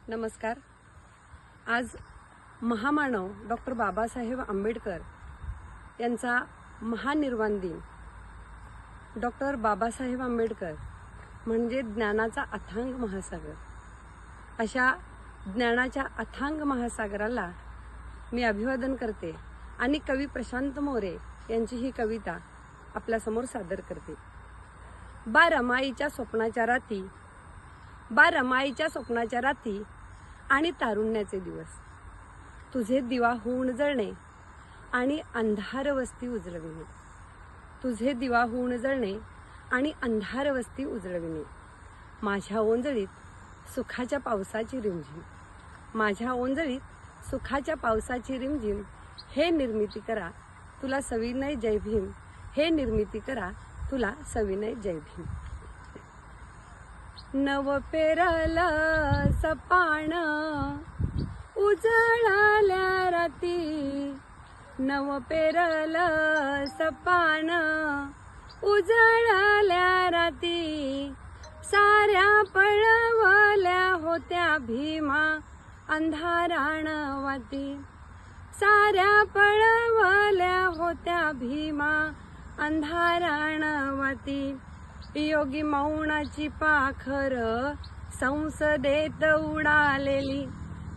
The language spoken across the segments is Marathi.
नमस्कार। आज महामानव डॉक्टर बाबासाहेब आंबेडकर यांचा महानिर्वाण दिन। डॉक्टर बाबासाहेब आंबेडकर म्हणजे ज्ञानाचा अथांग महासागर। अशा ज्ञानाच्या अथांग महासागराला मी अभिवादन करते आणि कवी प्रशांत मोरे यांची ही कविता आपल्या समोर सादर करते। बारमाईच्या स्वप्नाच्या राती, बारमाईच्या स्वप्नाच्या राती आणि तारुण्याचे दिवस, तुझे दिवा होऊन जळणे आणि अंधार वस्ती उजळविणे, तुझे दिवा होऊन जळणे आणि अंधार वस्ती उजळविणे। माझ्या ओंजळीत सुखाच्या पावसाची रिमझिम, माझ्या ओंजळीत सुखाच्या पावसाची रिमझिम, हे निर्मिती करा तुला सविनय जय भीम, हे निर्मिती करा तुला सविनय जय भीम। नव पेरलं सपान उजळल्या राती, नव पेरलं सपान उजळल्या राती, साऱ्या पळवल्या होत्या भीमा अंधाराण वाती, साऱ्या पळवल्या होत्या भीमा अंधाराण वाती। योगी मौनाची पाखर संसदेत उडालेली,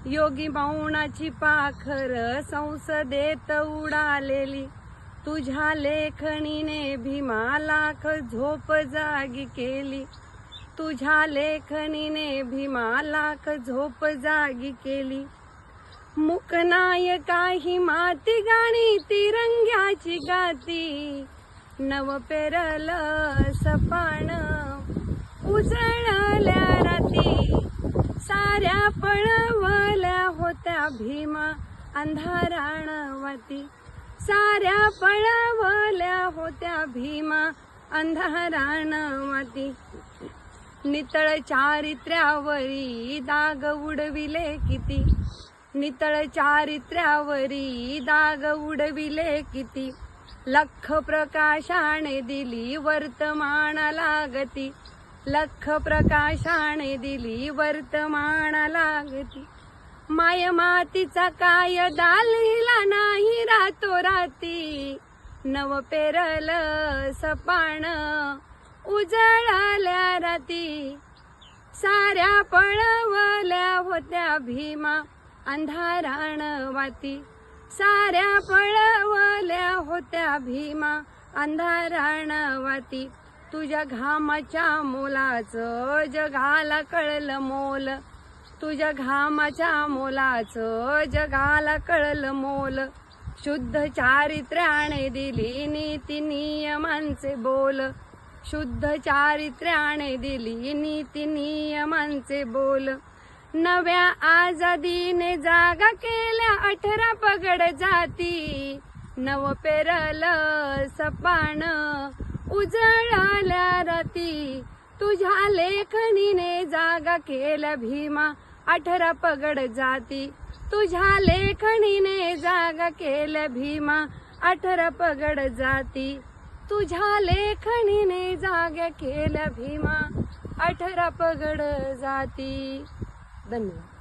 योगी मौनाची पाखर संसदेत उडालेली, तुझ्या लेखणीने भीमा लाख झोप जागी केली, तुझ्या लेखणीने भीमा लाख झोप जागी केली। मुकनायका ही माती गाणी तिरंग्याची गाती, नव पेरलं सपान उजळल्या राती, साऱ्या पळवल्या होत्या भीमा अंधाराण वाती, साऱ्या पळवल्या होत्या भीमा अंधाराण वाती। नितळ चारित्र्यावरी दाग उडविले किती, नितळ चारित्र्यावरी दाग उडविले किती, लख प्रकाशाने दिली वर्तमानाला गती, लख प्रकाशाने दिली वर्तमानाला गती। माय मातीचा कायदा लिहिला नाही रातोराती, नव पेरलं सपान उजळल्या राती, साऱ्या पळवल्या होत्या भीमा अंधाराण वाती, साऱ्या पळवल्या होत्या भीमा अंधाराण वाती। तुझ्या घामाच्या मोलाचं जगाला कळलं मोल, तुझ्या घामाच्या मोलाचं जगाला कळलं मोल, शुद्ध चारित्र्याने दिली नीती नियमांचे बोल, शुद्ध चारित्र्याने दिली नीती नियमांचे बोल। नव्या आजादीने जागा केल्या 18 पगड जाती, नव पेरलं सपान उजळल्या राती, तुझ्या लेखणीने जागा केल्या भीमा 18 पगड जाती, तुझ्या लेखणीने जागा केल्या भीमा 18 पगड जाती, तुझ्या लेखणीने जागा केल्या भीमा 18 पगड जाती। धन्यवाद।